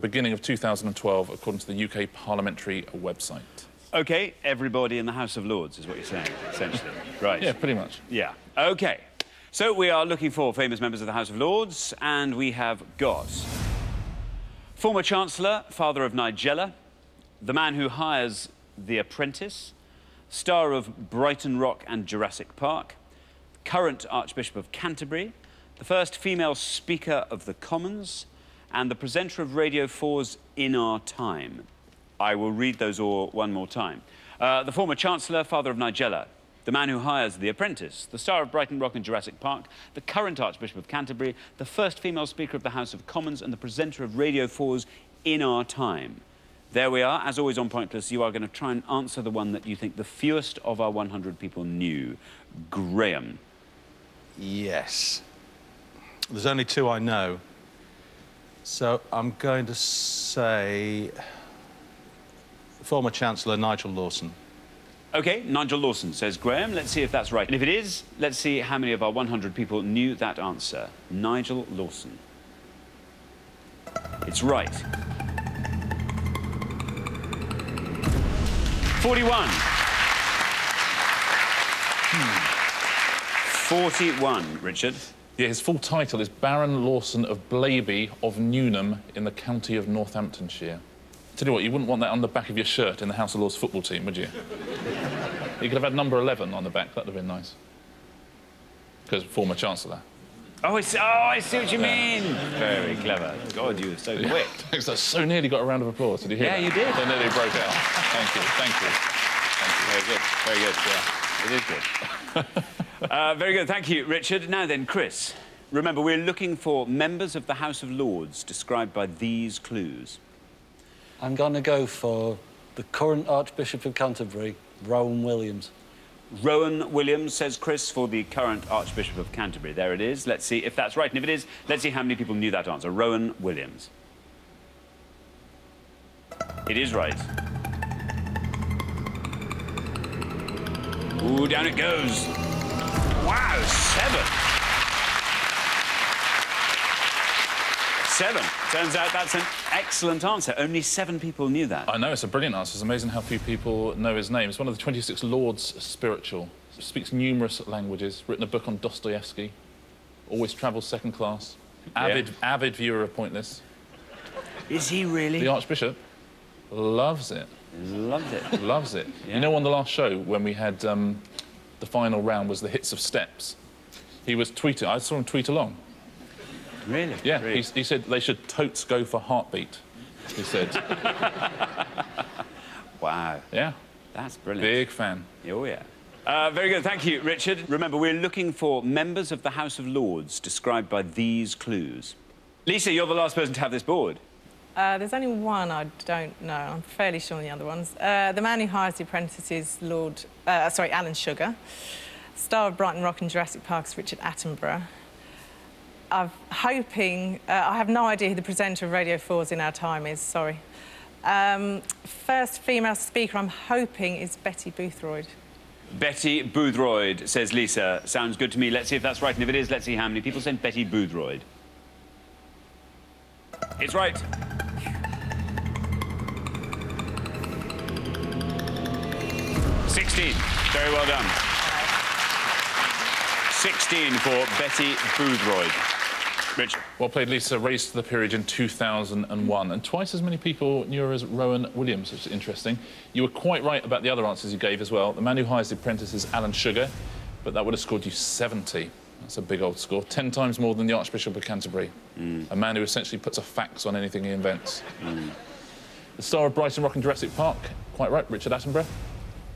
Beginning of 2012, according to the UK Parliamentary website. OK, everybody in the House of Lords is what you're saying, essentially. Right. Yeah, pretty much. Yeah. OK. So we are looking for famous members of the House of Lords, and we have got former Chancellor, father of Nigella, the man who hires The Apprentice, star of Brighton Rock and Jurassic Park, current Archbishop of Canterbury, the first female Speaker of the Commons, and the presenter of Radio 4's In Our Time. I will read those all one more time. The former Chancellor, father of Nigella, the man who hires The Apprentice, the star of Brighton Rock and Jurassic Park, the current Archbishop of Canterbury, the first female Speaker of the House of Commons, and the presenter of Radio 4's In Our Time. There we are. As always on Pointless, you are going to try and answer the one that you think the fewest of our 100 people knew. Graham. Yes. There's only two I know. So I'm going to say former Chancellor Nigel Lawson. OK, Nigel Lawson, says Graham. Let's see if that's right. And if it is, let's see how many of our 100 people knew that answer. Nigel Lawson. It's right. 41. 41, Richard. Yeah, his full title is Baron Lawson of Blaby of Newnham in the county of Northamptonshire. Tell you what, you wouldn't want that on the back of your shirt in the House of Lords football team, would you? You could have had number 11 on the back. That would have been nice. Because former Chancellor. Oh, I see what you mean. Very clever. God, you were so quick. Thanks. I so nearly got a round of applause. Did you hear that? Yeah, you did. They nearly broke out. Thank you. Thank you. Very good. Very good. Yeah, it is good. Very good. Thank you, Richard. Now then, Chris. Remember, we're looking for members of the House of Lords described by these clues. I'm going to go for the current Archbishop of Canterbury, Rowan Williams. Rowan Williams, says Chris, for the current Archbishop of Canterbury. There it is. Let's see if that's right. And if it is, let's see how many people knew that answer. Rowan Williams. It is right. Ooh, down it goes. Wow, 7. 7. Turns out that's an excellent answer. Only 7 people knew that. I know, it's a brilliant answer. It's amazing how few people know his name. It's one of the 26 Lords Spiritual. Speaks numerous languages, written a book on Dostoevsky, always travels second class, avid viewer of Pointless. Is he really? The Archbishop loves it. Loves it. Loves it. Yeah. You know, on the last show, when we had the final round was the hits of Steps, he was tweeting. I saw him tweet along. Really? Yeah, really? he said they should totes go for Heartbeat, he said. Wow. Yeah. That's brilliant. Big fan. Oh, yeah. Very good. Thank you, Richard. Remember, we're looking for members of the House of Lords described by these clues. Lisa, you're the last person to have this board. There's only one I don't know. I'm fairly sure on the other ones. The man who hires The Apprentice is Alan Sugar. Star of Brighton Rock and Jurassic Park is Richard Attenborough. I'm hoping... I have no idea who the presenter of Radio 4's In Our Time is, sorry. First female speaker I'm hoping is Betty Boothroyd. Betty Boothroyd, says Lisa. Sounds good to me. Let's see if that's right. And if it is, let's see how many people said Betty Boothroyd. It's right. 16. Very well done. 16 for Betty Boothroyd. Richard. Well played, Lisa. Raised to the peerage in 2001, and twice as many people knew her as Rowan Williams, which is interesting. You were quite right about the other answers you gave as well. The man who hires The Apprentice is Alan Sugar, but that would have scored you 70. That's a big old score. 10 times more than the Archbishop of Canterbury. A man who essentially puts a fax on anything he invents. The star of Brighton Rock and Jurassic Park, quite right, Richard Attenborough,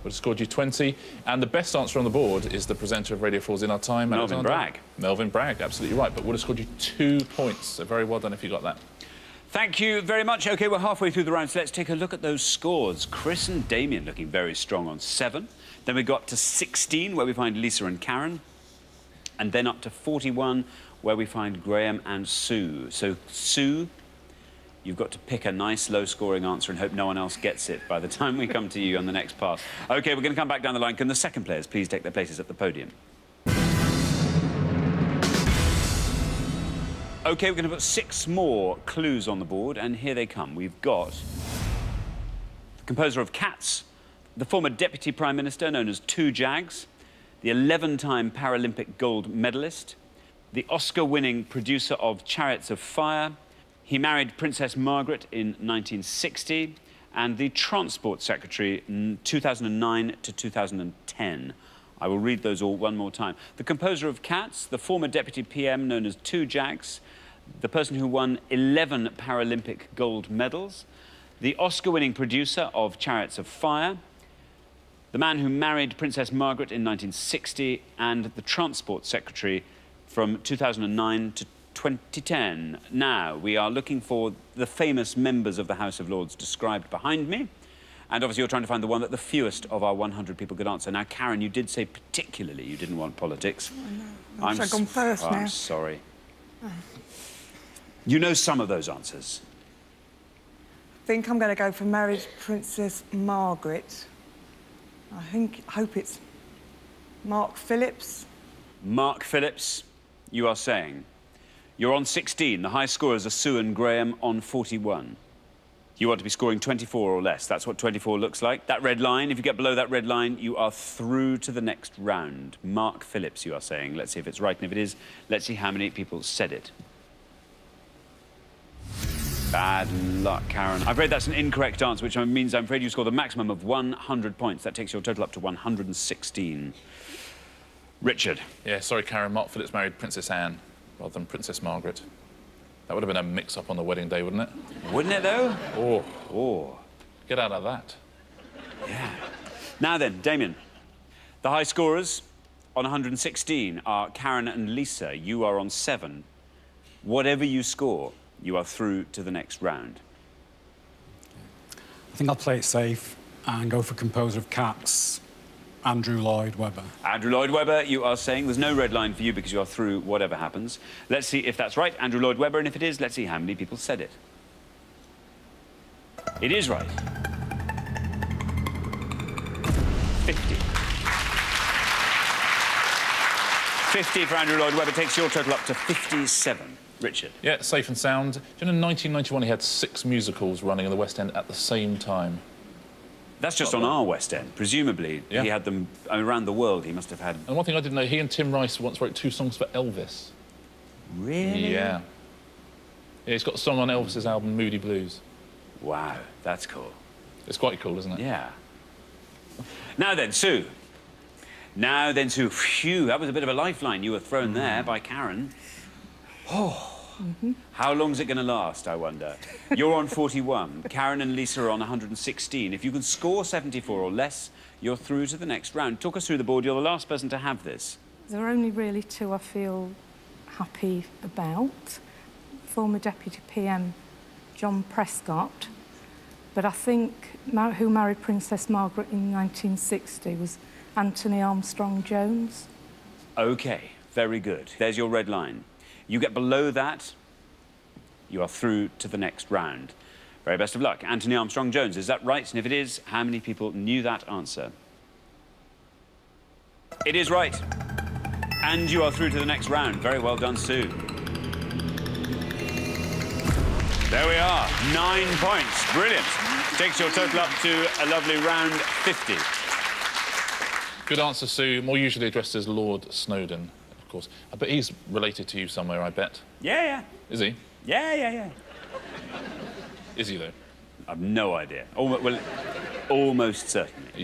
would have scored you 20. And the best answer on the board is the presenter of Radio 4's In Our Time, Melvyn Bragg. Melvyn Bragg, absolutely right, but would have scored you 2 points. So very well done if you got that. Thank you very much. OK, we're halfway through the round, so let's take a look at those scores. Chris and Damien looking very strong on 7. Then we got to 16, where we find Lisa and Karen. And then up to 41, where we find Graham and Sue. So, Sue, you've got to pick a nice low-scoring answer and hope no one else gets it by the time we come to you on the next pass. OK, we're going to come back down the line. Can the second players please take their places at the podium? OK, we're going to put 6 more clues on the board, and here they come. We've got the composer of Cats, the former Deputy Prime Minister known as Two Jags, the 11-time Paralympic gold medalist, the Oscar-winning producer of Chariots of Fire. He married Princess Margaret in 1960, and the Transport Secretary in 2009 to 2010. I will read those all one more time. The composer of Cats, the former Deputy PM known as Two Jags, the person who won 11 Paralympic gold medals, the Oscar-winning producer of Chariots of Fire, the man who married Princess Margaret in 1960, and the Transport Secretary from 2009 to 2010. Now, we are looking for the famous members of the House of Lords described behind me. And obviously, you're trying to find the one that the fewest of our 100 people could answer. Now, Karen, you did say particularly you didn't want politics. Oh, no. I've gone first now. I'm sorry. You know some of those answers. I think I'm going to go for married Princess Margaret. Hope it's Mark Phillips. Mark Phillips, you are saying. You're on 16. The high scorers are Sue and Graham on 41. You want to be scoring 24 or less. That's what 24 looks like. That red line, if you get below that red line, you are through to the next round. Mark Phillips, you are saying. Let's see if it's right, and if it is, let's see how many people said it. Bad luck, Karen. I'm afraid that's an incorrect answer, which means I'm afraid you scored the maximum of 100 points. That takes your total up to 116. Richard. Yeah, sorry, Karen. Mark Phillips married Princess Anne rather than Princess Margaret. That would have been a mix-up on the wedding day, wouldn't it? Wouldn't it, though? Oh. Oh. Get out of that. Yeah. Now then, Damien. The high scorers on 116 are Karen and Lisa. You are on 7. Whatever you score, you are through to the next round. I think I'll play it safe and go for composer of Cats, Andrew Lloyd Webber. Andrew Lloyd Webber, you are saying there's no red line for you because you are through whatever happens. Let's see if that's right, Andrew Lloyd Webber, and if it is, let's see how many people said it. It is right. 50. 50 for Andrew Lloyd Webber takes your total up to 57. Richard. Yeah, safe and sound. Do you know, in 1991, he had 6 musicals running in the West End at the same time. That's just on our West End. Presumably, Yeah. he had them around the world. He must have had... And one thing I didn't know, he and Tim Rice once wrote 2 songs for Elvis. Really? Yeah. Yeah, he's got a song on Elvis's album, Moody Blues. Wow, that's cool. It's quite cool, isn't it? Yeah. Now then, Sue. Now then, Sue. Phew, that was a bit of a lifeline you were thrown there by Karen. Oh. How long's it going to last, I wonder? You're on 41. Karen and Lisa are on 116. If you can score 74 or less, you're through to the next round. Talk us through the board. You're the last person to have this. There are only really 2 I feel happy about. Former Deputy PM John Prescott, but I think who married Princess Margaret in 1960 was Anthony Armstrong-Jones. OK, very good. There's your red line. You get below that, you are through to the next round. Very best of luck. Anthony Armstrong-Jones, is that right? And if it is, how many people knew that answer? It is right. And you are through to the next round. Very well done, Sue. There we are, 9 points. Brilliant. Takes your total up to a lovely round 50. Good answer, Sue. More usually addressed as Lord Snowdon, of course. I bet he's related to you somewhere, I bet. Yeah. Is he? Yeah. Is he, though? I've no idea. Well, almost certain.